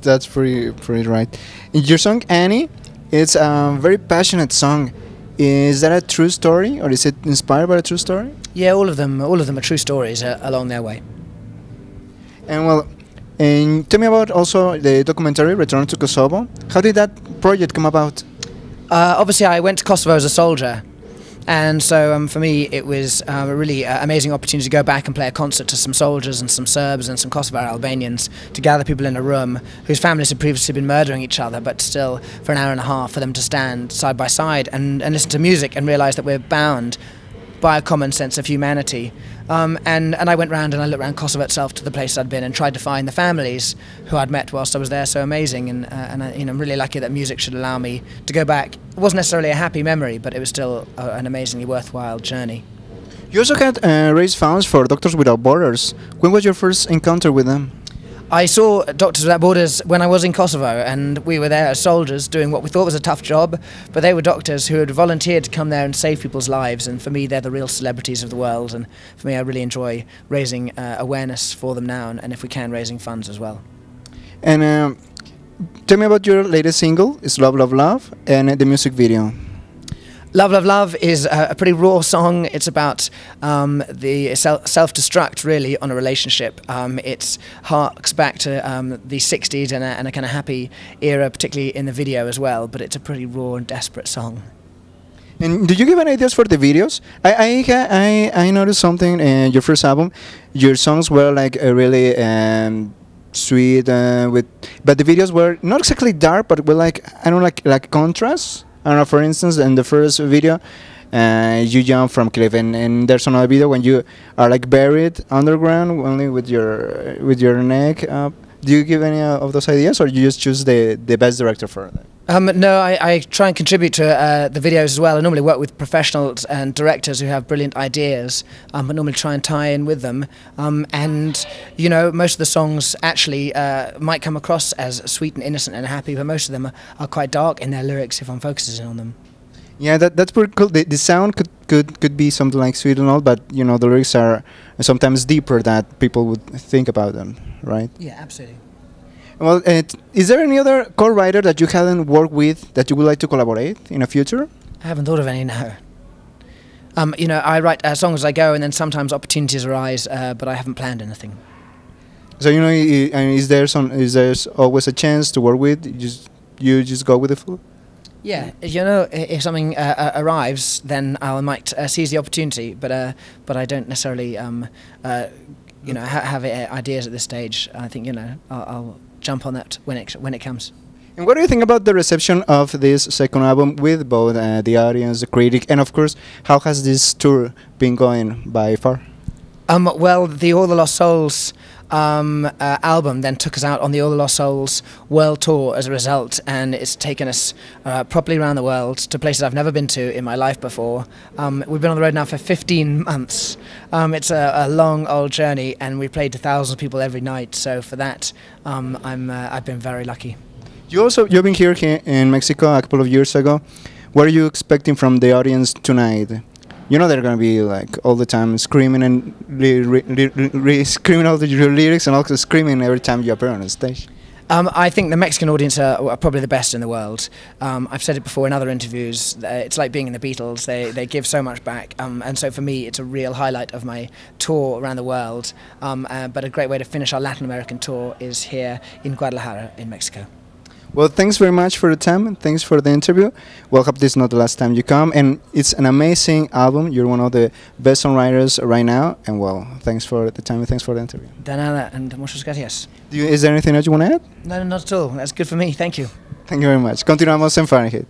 that's pretty right. Your song Annie, it's a very passionate song. Is that a true story, or is it inspired by a true story? Yeah, all of them are true stories along their way. And well, and tell me about also the documentary Return to Kosovo. How did that project come about? Obviously, I went to Kosovo as a soldier, and so for me it was a really amazing opportunity to go back and play a concert to some soldiers and some Serbs and some Kosovar Albanians, to gather people in a room whose families had previously been murdering each other, but still for an hour and a half for them to stand side by side and listen to music and realise that we're bound by a common sense of humanity. And I went round and I looked around Kosovo itself to the places I'd been and tried to find the families who I'd met whilst I was there. So amazing, and I'm really lucky that music should allow me to go back. It wasn't necessarily a happy memory, but it was still an amazingly worthwhile journey. You also had raised funds for Doctors Without Borders. When was your first encounter with them? I saw Doctors Without Borders when I was in Kosovo, and we were there as soldiers doing what we thought was a tough job, but they were doctors who had volunteered to come there and save people's lives, and for me they're the real celebrities of the world, and for me I really enjoy raising awareness for them now, and if we can, raising funds as well. And tell me about your latest single, it's Love, Love, Love, and the music video. Love, Love, Love is a pretty raw song. It's about the self-destruct, really, on a relationship. It harks back to the 60s and a kind of happy era, particularly in the video as well, but it's a pretty raw and desperate song. And did you give any ideas for the videos? I noticed something in your first album. Your songs were like really sweet, but the videos were not exactly dark, but were like, I don't know, like contrast. I don't know, for instance, in the first video, you jump from cliff, and there's another video when you are like buried underground, only with your neck up. Do you give any of those ideas, or you just choose the best director for that? No, I try and contribute to the videos as well. I normally work with professionals and directors who have brilliant ideas, but normally try and tie in with them. And, you know, most of the songs actually might come across as sweet and innocent and happy, but most of them are quite dark in their lyrics if one focuses on them. Yeah, that's pretty cool. The sound could be something like sweet and all, but, you know, the lyrics are sometimes deeper that people would think about them, right? Yeah, absolutely. Well, is there any other co-writer that you haven't worked with that you would like to collaborate in the future? I haven't thought of any, no. You know, I write songs as I go, and then sometimes opportunities arise, but I haven't planned anything. So, you know, is there always a chance to work with? You just go with the flow? Yeah, you know, if something arrives, then I might seize the opportunity, but I don't necessarily, you know, have ideas at this stage. I think, you know, I'll jump on that when it comes. And what do you think about the reception of this second album with both the audience, the critic, and of course, how has this tour been going by far? Well, the All the Lost Souls album then took us out on the All the Lost Souls world tour as a result, and it's taken us properly around the world to places I've never been to in my life before. We've been on the road now for 15 months. It's a long old journey, and we played to thousands of people every night, so for that I've been very lucky. You've been here in Mexico a couple of years ago. What are you expecting from the audience tonight? You know they're going to be like all the time screaming and screaming all your lyrics, and also screaming every time you appear on the stage. I think the Mexican audience are probably the best in the world. I've said it before in other interviews. It's like being in the Beatles. They give so much back, and so for me it's a real highlight of my tour around the world. But a great way to finish our Latin American tour is here in Guadalajara in Mexico. Well, thanks very much for the time, and thanks for the interview. Well, hope this is not the last time you come, and it's an amazing album. You're one of the best songwriters right now, and well, thanks for the time and thanks for the interview. De nada, and muchas gracias. Is there anything else you want to add? No, not at all. That's good for me. Thank you. Thank you very much. Continuamos en Fahrenheit.